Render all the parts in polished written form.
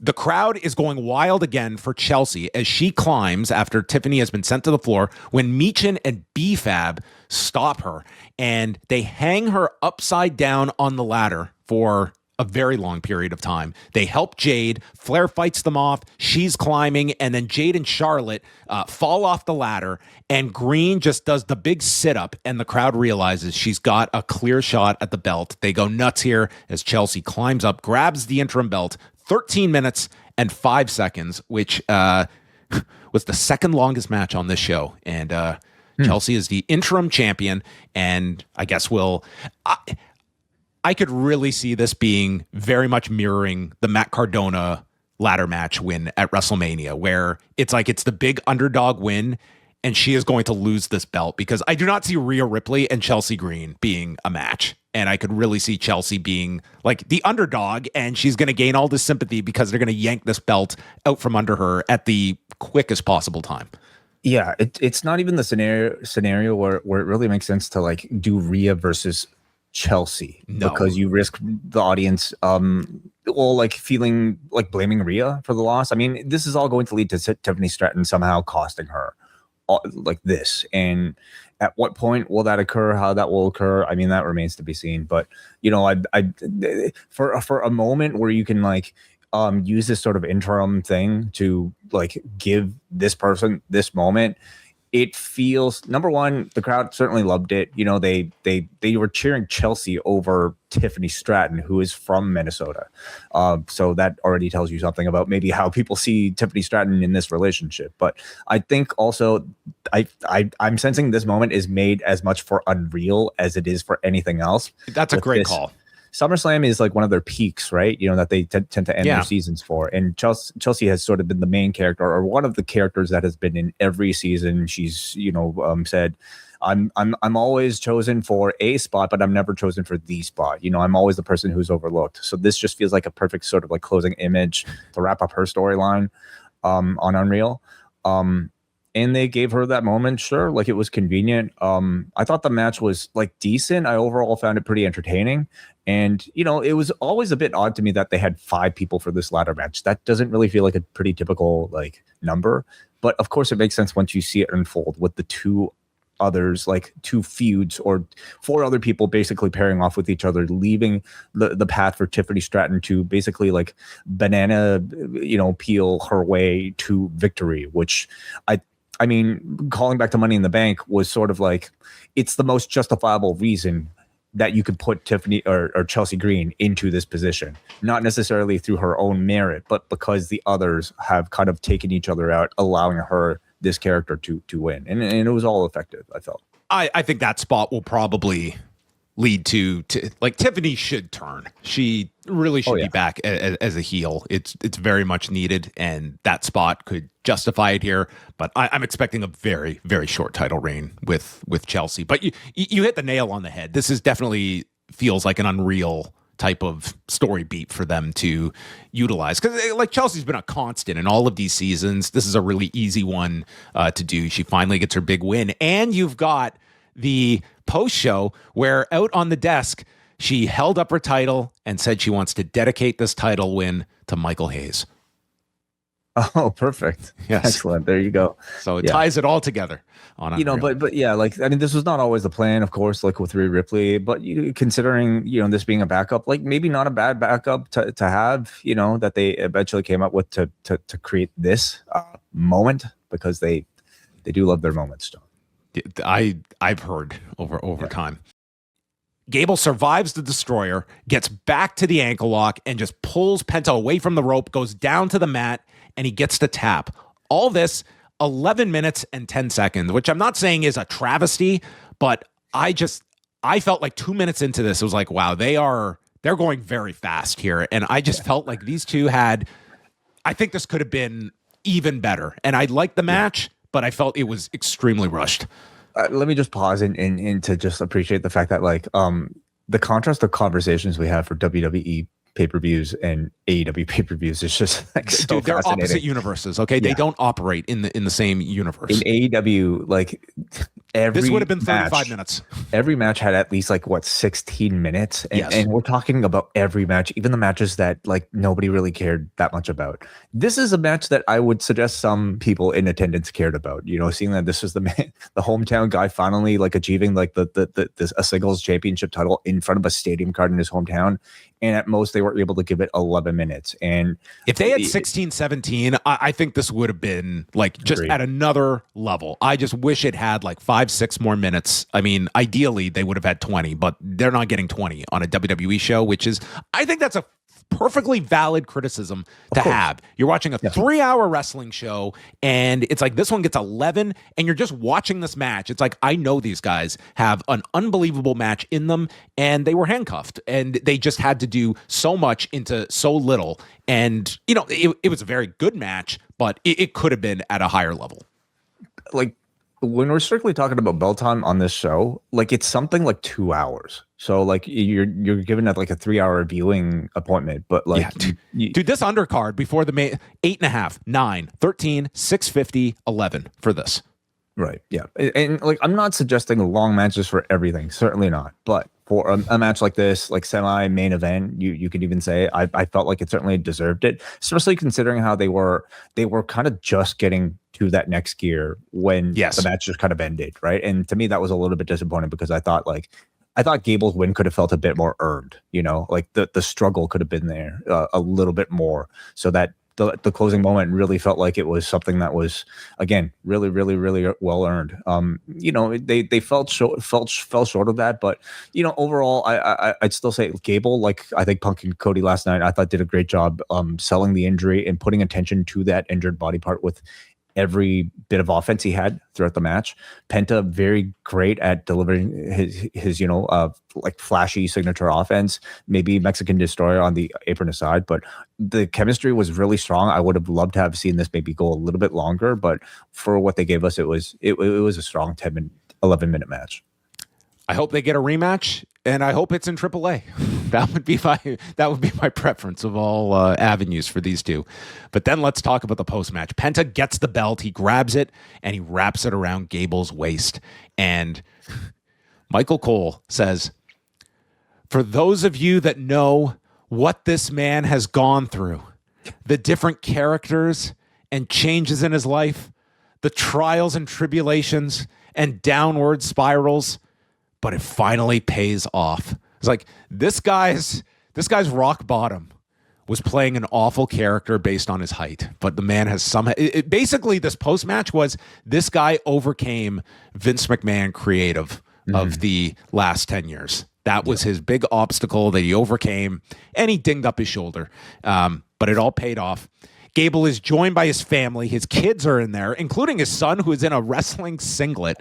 The crowd is going wild again for Chelsea as she climbs after Tiffany has been sent to the floor when Meechin and BFAB stop her and they hang her upside down on the ladder for a very long period of time. They help Jade. Flair fights them off. She's climbing, and then Jade and Charlotte fall off the ladder, and Green just does the big sit-up, and the crowd realizes she's got a clear shot at the belt. They go nuts here as Chelsea climbs up, grabs the interim belt, 13 minutes and 5 seconds, which was the second longest match on this show, and Chelsea is the interim champion, and I guess I could really see this being very much mirroring the Matt Cardona ladder match win at WrestleMania, where it's like it's the big underdog win, and she is going to lose this belt because I do not see Rhea Ripley and Chelsea Green being a match. And I could really see Chelsea being like the underdog, and she's going to gain all this sympathy because they're going to yank this belt out from under her at the quickest possible time. Yeah, it's not even the scenario where it really makes sense to like do Rhea versus Chelsea because you risk the audience like feeling like blaming Rhea for the loss. I mean, this is all going to lead to Tiffany Stratton somehow costing her like this, and at what point will that occur, how that will occur, I mean, that remains to be seen. But you know, I for a moment where you can like use this sort of interim thing to like give this person this moment, it feels, number one, the crowd certainly loved it. You know, they were cheering Chelsea over Tiffany Stratton, who is from Minnesota. So that already tells you something about maybe how people see Tiffany Stratton in this relationship. But I think also I'm sensing this moment is made as much for Unreal as it is for anything else. That's a great call. SummerSlam is like one of their peaks, right? You know, that they tend to end their seasons for. And Chelsea has sort of been the main character, or one of the characters that has been in every season. She's, you know, said, I'm always chosen for a spot, but I'm never chosen for the spot. You know, I'm always the person who's overlooked. So this just feels like a perfect sort of like closing image to wrap up her storyline on Unreal. And they gave her that moment, sure, like it was convenient. I thought the match was like decent. I overall found it pretty entertaining. And, you know, it was always a bit odd to me that they had 5 people for this ladder match. That doesn't really feel like a pretty typical like number. But of course, it makes sense once you see it unfold with the 2 others, like 2 feuds or 4 other people basically pairing off with each other, leaving the path for Tiffany Stratton to basically like banana, you know, peel her way to victory, which I mean, calling back to Money in the Bank was sort of like, it's the most justifiable reason that you could put Tiffany or Chelsea Green into this position, not necessarily through her own merit, but because the others have kind of taken each other out, allowing her, this character, to win. And it was all effective, I felt. I think that spot will probably lead to like Tiffany should turn. She really should be back as a heel. It's very much needed, and that spot could justify it here. But I'm expecting a very, very short title reign with Chelsea. But you hit the nail on the head. This is definitely feels like an Unreal type of story beat for them to utilize, because like Chelsea's been a constant in all of these seasons. This is a really easy one to do. She finally gets her big win, and you've got the post show where out on the desk she held up her title and said she wants to dedicate this title win to Michael Hayes. Oh, perfect. Yes. Excellent. There you go. So it ties it all together on Unreal. You know, but yeah, like, I mean, this was not always the plan, of course, like with Rhea Ripley, but considering, you know, this being a backup, like maybe not a bad backup to have, you know, that they eventually came up with to create this moment, because they do love their moments, John. I've heard over time. Gable survives the destroyer, gets back to the ankle lock, and just pulls Penta away from the rope, goes down to the mat, and he gets the tap. All this 11 minutes and 10 seconds, which I'm not saying is a travesty, but I felt like 2 minutes into this, it was like, wow, they're going very fast here. And I just felt like these two I think this could have been even better. And I liked the match, but I felt it was extremely rushed. Let me just pause and to just appreciate the fact that like the contrast of conversations we have for WWE pay-per-views and AEW pay-per-views is just like so Dude, they're opposite universes. Okay, they don't operate in the same universe. In AEW, like This would have been 35 minutes. Every match had at least 16 minutes. And we're talking about every match, even the matches that nobody really cared that much about. This is a match that I would suggest some people in attendance cared about, seeing that this was the hometown guy finally achieving a singles championship title in front of a stadium crowd in his hometown. And at most they were able to give it 11 minutes. And if they had 16, 17, I think this would have been just at another level. I just wish it had 5, 6 more minutes. I mean, ideally they would have had 20, but they're not getting 20 on a WWE show, which is, I think that's a perfectly valid criticism to have. You're watching a 3-hour wrestling show and it's this one gets 11 and you're just watching this match. It's I know these guys have an unbelievable match in them and they were handcuffed and they just had to do so much into so little. And, it was a very good match, but it could have been at a higher level. When we're strictly talking about bell time on this show, it's something like 2 hours. So you're given at a 3-hour viewing appointment, but dude, this undercard before the 8.5, 9, 13, 650, 11 for this. Right. Yeah. And I'm not suggesting long matches for everything. Certainly not. But for a match like this, semi main event, you could even say I felt like it certainly deserved it, especially considering how they were kind of just getting to that next gear when the match just kind of ended. Right. And to me, that was a little bit disappointing because I thought Gable's win could have felt a bit more earned, the struggle could have been there a little bit more so that the closing moment really felt like it was something that was, again, really, really, really well earned. They fell short of that, but overall, I'd still say Gable, I think Punk and Cody last night, I thought did a great job selling the injury and putting attention to that injured body part with every bit of offense he had throughout the match. Penta very great at delivering his flashy signature offense, maybe Mexican Destroyer on the apron aside, but the chemistry was really strong. I would have loved to have seen this maybe go a little bit longer, but for what they gave us, it was a strong 11-minute match. I hope they get a rematch, and I hope it's in AAA. That would be my preference of all avenues for these two. But then let's talk about the post match. Penta gets the belt, he grabs it, and he wraps it around Gable's waist. And Michael Cole says, "For those of you that know what this man has gone through, the different characters and changes in his life, the trials and tribulations and downward spirals." But it finally pays off. It's this guy's rock bottom was playing an awful character based on his height, but the man has somehow. Basically, this post match was this guy overcame Vince McMahon creative of the last 10 years. That was his big obstacle that he overcame, and he dinged up his shoulder. But it all paid off. Gable is joined by his family. His kids are in there, including his son, who is in a wrestling singlet.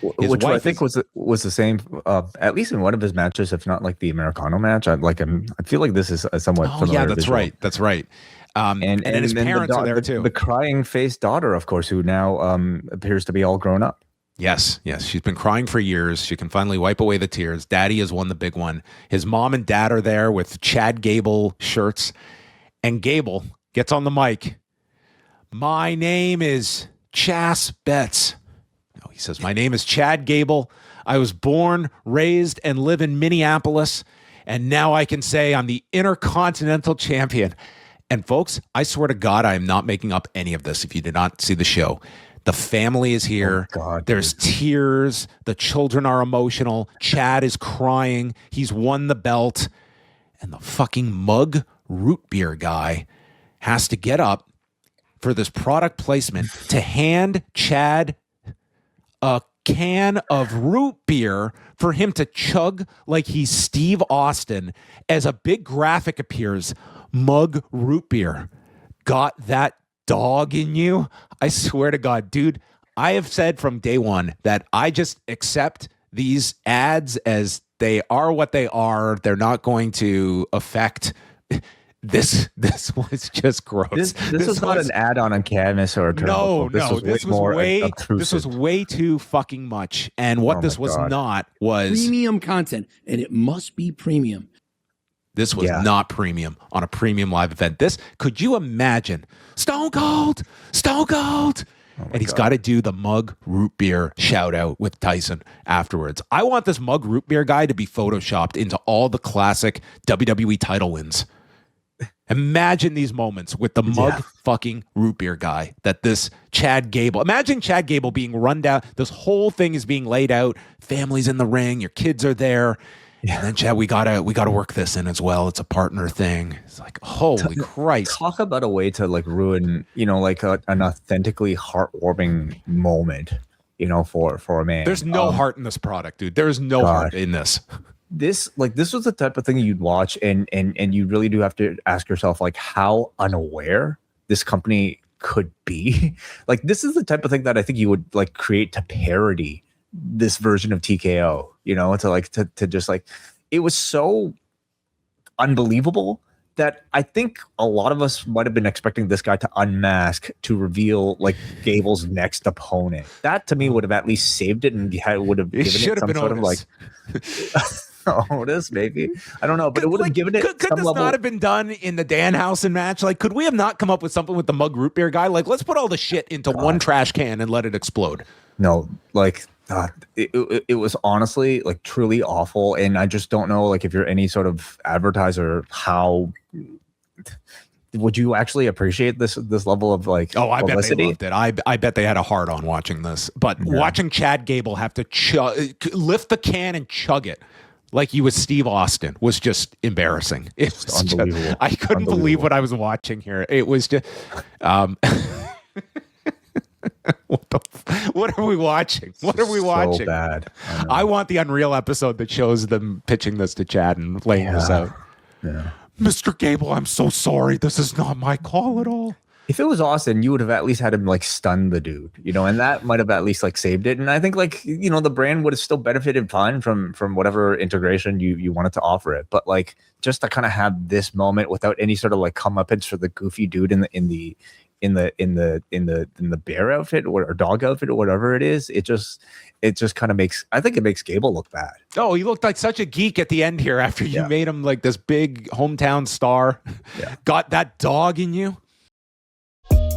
Which I think was the same, at least in one of his matches, if not the Americano match. I feel like this is a somewhat familiar that's visual. right. That's right. And his parents are there too. The crying face daughter, of course, who now appears to be all grown up. Yes. She's been crying for years. She can finally wipe away the tears. Daddy has won the big one. His mom and dad are there with Chad Gable shirts. And Gable gets on the mic. "My name is Chas Betts." No, he says, "My name is Chad Gable. I was born, raised, and live in Minneapolis. And now I can say I'm the Intercontinental Champion." And folks, I swear to God, I am not making up any of this if you did not see the show. The family is here. Oh God, there's tears. The children are emotional. Chad is crying. He's won the belt. And the fucking mug root beer guy has to get up for this product placement to hand Chad a can of root beer for him to chug like he's Steve Austin as a big graphic appears. Mug root beer. Got that dog in you? I swear to God, dude, I have said from day one that I just accept these ads as they are what they are. They're not going to affect this. This was just gross. This was not an ad on a canvas or a no. This was way too fucking much. And what this was not was premium content, and it must be premium. This was not premium on a premium live event. Could you imagine Stone Cold and he's got to do the mug root beer shout out with Tyson afterwards. I want this mug root beer guy to be photoshopped into all the classic WWE title wins. Imagine these moments with the mug fucking root beer guy that this Chad Gable. Imagine Chad Gable being run down. This whole thing is being laid out. Family's in the ring. Your kids are there. Yeah. And then Chad, we gotta work this in as well. It's a partner thing. It's like, holy Christ. Talk about a way to like ruin, like an authentically heartwarming moment, for a man. There's no heart in this product, dude. There's no heart in this. This was the type of thing you'd watch and you really do have to ask yourself like how unaware this company could be. Like this is the type of thing that I think you would like create to parody this version of TKO, to just like, it was so unbelievable that I think a lot of us might have been expecting this guy to unmask to reveal like Gable's next opponent. That to me would have at least saved it and would have given it some sort of like Otis, maybe. I don't know, but it would have given it could some this level. Not have been done in the Danhausen match? Like, could we have not come up with something with the mug root beer guy? Like, let's put all the shit into one trash can and let it explode. No, like it was honestly like truly awful, and I just don't know like if you're any sort of advertiser, how would you actually appreciate this level of like I publicity? bet they loved it. I bet they had a heart on watching this, but watching Chad Gable have to lift the can and chug it like he was Steve Austin was just embarrassing. It was unbelievable. I couldn't believe what I was watching here. It was just what are we watching? What are we watching? So bad. I want the Unreal episode that shows them pitching this to Chad and laying this out. Yeah. Mr. Gable, I'm so sorry. This is not my call at all. If it was Austin, you would have at least had him like stun the dude, and that might have at least like saved it. And I think like, the brand would have still benefited fine from whatever integration you wanted to offer it. But like just to kind of have this moment without any sort of like comeuppance for the goofy dude in the bear outfit or dog outfit or whatever it is, it just kind of makes Gable look bad. Oh, he looked like such a geek at the end here after you made him like this big hometown star. Yeah. Got that dog in you.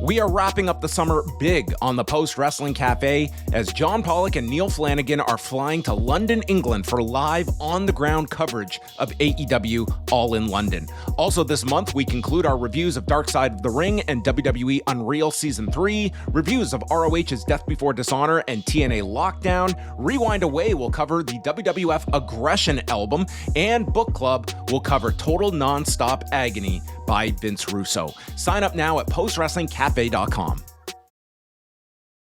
We are wrapping up the summer big on the Post Wrestling Cafe as John Pollock and Neil Flanagan are flying to London, England for live on-the-ground coverage of AEW All in London. Also this month, we conclude our reviews of Dark Side of the Ring and WWE Unreal Season 3, reviews of ROH's Death Before Dishonor and TNA Lockdown, Rewind Away will cover the WWF Aggression album, and Book Club will cover Total Nonstop Agony by Vince Russo. Sign up now at postwrestlingcafe.com.